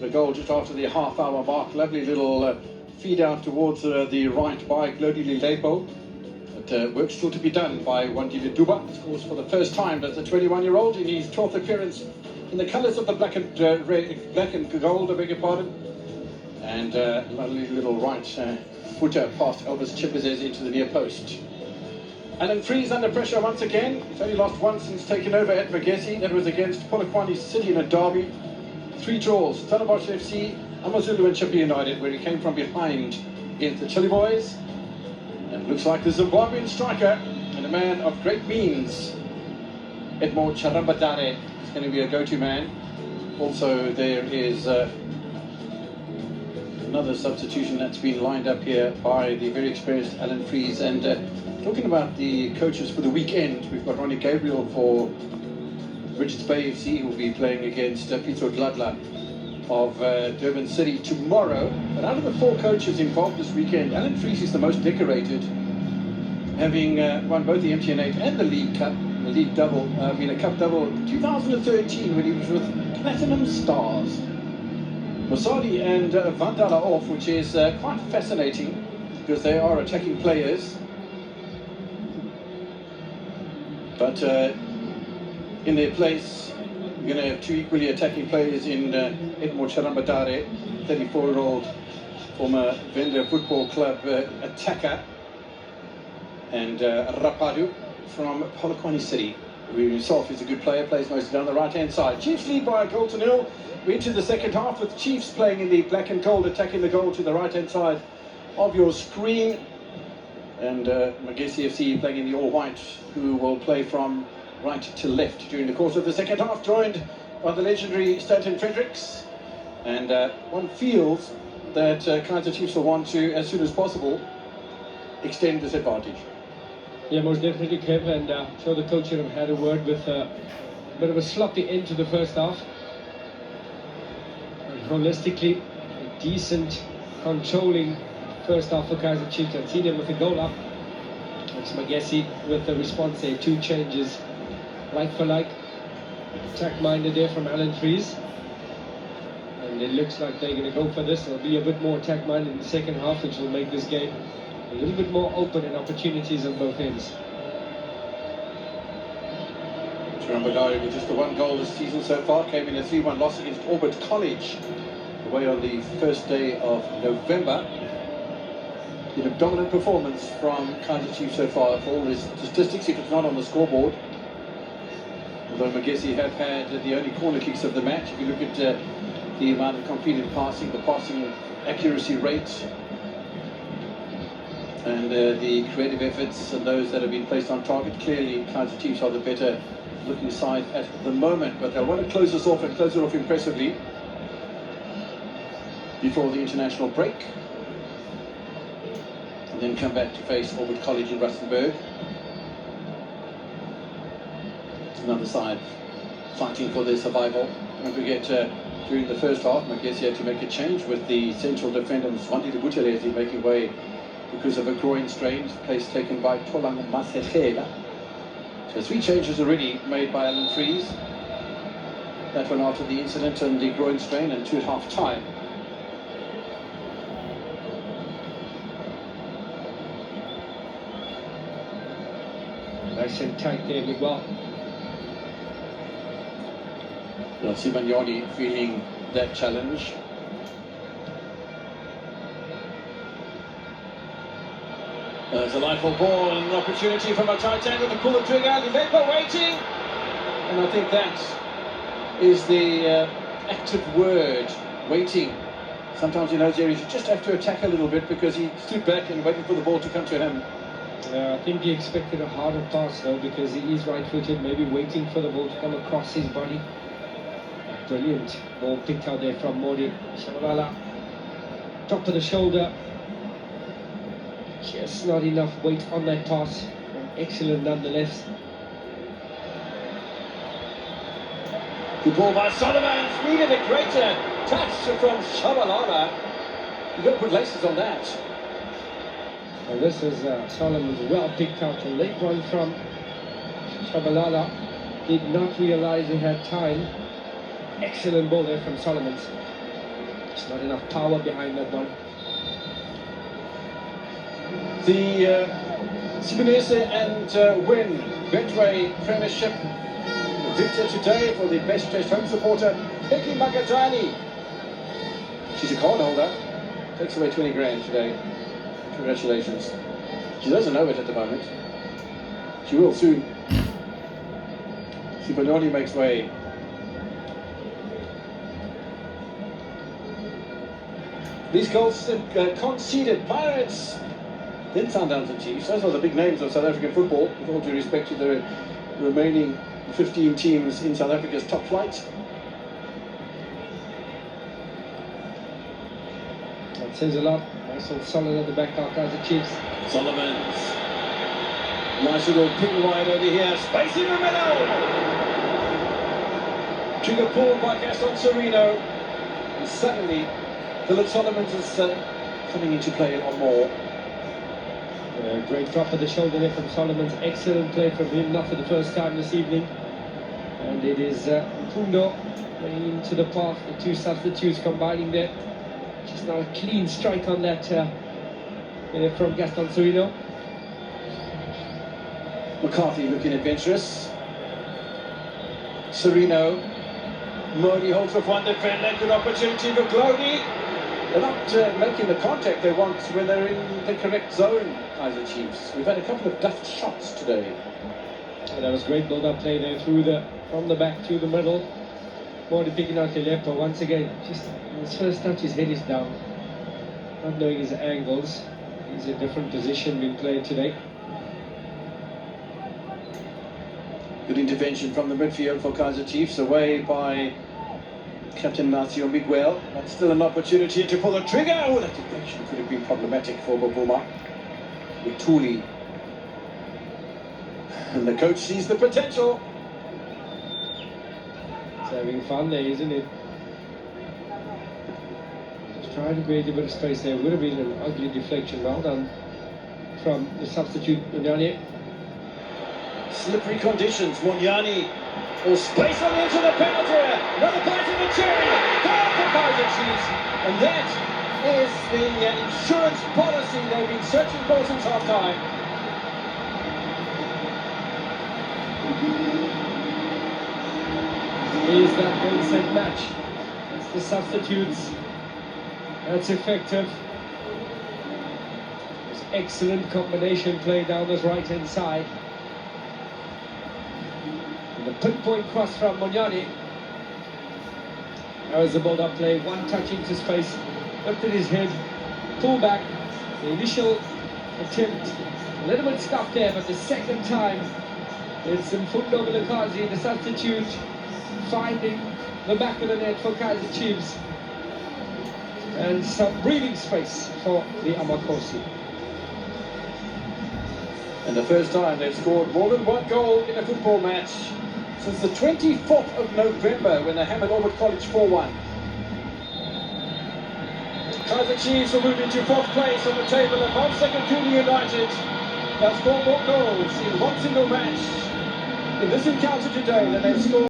With a goal just after the half-hour mark. Lovely little feed out towards the right by Glodile Lepo. But work still to be done by Wandile Duba. Scores for the first time as a 21-year-old in his 12th appearance in the colours of the black and gold, I beg your pardon. And lovely little right footer past Elvis Chippers into the near post. Alan Freeze under pressure once again. He's only lost once since taking over at Magesi. That was against Polokwane City in a derby. 3 draws, Stellenbosch FC, Amazulu and Chippy United, where he came from behind against the Chili Boys. And looks like the Zimbabwean striker and a man of great means, Edmond Charambadare, is going to be a go-to man. Also, there is another substitution that's been lined up here by the very experienced Alan Freeze. And talking about the coaches for the weekend, we've got Ronnie Gabriel for Richards Bay FC, who will be playing against Pietro Gladla of Durban City tomorrow. But out of the 4 coaches involved this weekend, Alan Freeze is the most decorated, having won both the MTN8 and the League Cup, the League double, a Cup double 2013 when he was with Platinum Stars. Mosadi and Vandala off, which is quite fascinating because they are attacking players. But in their place, we're going to have 2 equally attacking players in Edmond Charambadare, 34-year-old former Venda Football Club attacker, and Rapadu from Polokwane City, who himself is a good player, plays mostly down the right-hand side. Chiefs lead by 1-0. We're into the second half with Chiefs playing in the black and gold, attacking the goal to the right-hand side of your screen. And Magesi FC playing in the all-white, who will play from right to left during the course of the second half, joined by the legendary Stanton Fredericks. And one feels that Kaizer Chiefs will want to, as soon as possible, extend this advantage. Yeah, most definitely, Kev, and sure the coach have had a word with a bit of a sloppy end to the first half. And holistically, a decent, controlling first half for Kaizer Chiefs. I've seen them with a goal up. It's Magesi with the response there, 2 changes. Like for like, attack-minded there from Alan Freeze. And it looks like they're going to go for this. There'll be a bit more attack-minded in the second half, which will make this game a little bit more open and opportunities on both ends. Charambadare with just the 1 goal this season so far, came in a 3-1 loss against Orbit College away on the first day of November. In a dominant performance from Kaizer Chiefs so far, for all his statistics, if it's not on the scoreboard. Although Magesi have had the only corner kicks of the match. If you look at the amount of completed passing, the passing accuracy rate, and the creative efforts and those that have been placed on target, clearly Kaizer Chiefs are the better looking side at the moment. But they'll want to close this off and close it off impressively before the international break. And then come back to face Orbit College in Rustenburg. Another side fighting for their survival. Don't forget, during the first half, Magesi had to make a change with the central defender Swandi Butelezi making way because of a groin strain, place taken by Tolang Masekela. So 3 changes already made by Alan Freeze. That one after the incident and the groin strain, and 2 at half time. Nice and tight there, Miguel. Simanyoni feeling that challenge. There's a lightful ball and an opportunity from a tight angle to pull the trigger. Lepo waiting, and I think that is the active word, waiting. Sometimes in those areas you just have to attack a little bit because he stood back and waited for the ball to come to him. I think he expected a harder pass though, because he is right-footed, maybe waiting for the ball to come across his body. Brilliant ball picked out there from Modi Shabalala. Top of the shoulder. Just not enough weight on that pass. Excellent nonetheless. Good ball by Solomon. Needed a greater touch from Shabalala. You've got to put laces on that. And this is Solomon's well picked out. A late run from Shabalala. Did not realize he had time. Excellent ball there from Solomon. There's not enough power behind that one. The Sibonese and Win Betway Premiership victor today for the best dressed home supporter, Becky Magesi. She's a card holder. Takes away 20 grand today. Congratulations. She doesn't know it at the moment. She will soon. Sibonese makes way. These goals conceded. Pirates, then Sundowns and Chiefs. Those are the big names of South African football, with all due respect to the remaining 15 teams in South Africa's top flight. That says a lot. Nice and solid at the back now, Kaizer Chiefs. Solomons. Nice little ping wide over here. Space in the middle. Trigger pulled by Gaston Sereno. And suddenly, Philip Solomons is coming into play a lot more. Great drop of the shoulder there from Solomons. Excellent play from him, not for the first time this evening. And it is Mfundo playing into the path. The two substitutes combining there. Just now a clean strike on that from Gaston Sereno. McCarthy looking adventurous. Sereno. Modi holds with one defender. Good opportunity for Glody. They're not making the contact they want when they're in the correct zone, Kaizer Chiefs. We've had a couple of daft shots today. And that was great build-up play there from the back to the middle. Modi picking out Kelepo once again. Just his first touch, his head is down. Not knowing his angles. He's in a different position being played today. Good intervention from the midfield for Kaizer Chiefs, away by Captain Marcio Miguel. That's still an opportunity to pull the trigger. Oh, that deflection could have been problematic for Bobuma. Ituli. And the coach sees the potential. He's having fun there, isn't it? Just trying to create a bit of space there. Would have been an ugly deflection. Well done from the substitute, Munyani. Slippery conditions. Munyani. Or space on the edge of the penalty area. Another bite of the cherry. Goal for Kaizer Chiefs. And that is the insurance policy they've been searching for since half time. Is that goal set match? It's the substitutes. That's effective. It's excellent combination play down this right hand side. The pinpoint cross from Munyani. That was the build-up play. One touch into space, lifted his head, pulled back. The initial attempt, a little bit stuck there, but the second time, it's Mfundo Vilakazi, the substitute, finding the back of the net for Kaizer Chiefs. And some breathing space for the Amakosi. And the first time they've scored more than one goal in a football match since the 24th of November when they hammered Orbit College 4-1. Kaizer Chiefs will move into fourth place on the table above second Junior United. They'll score more goals in one single match in this encounter today than they've scored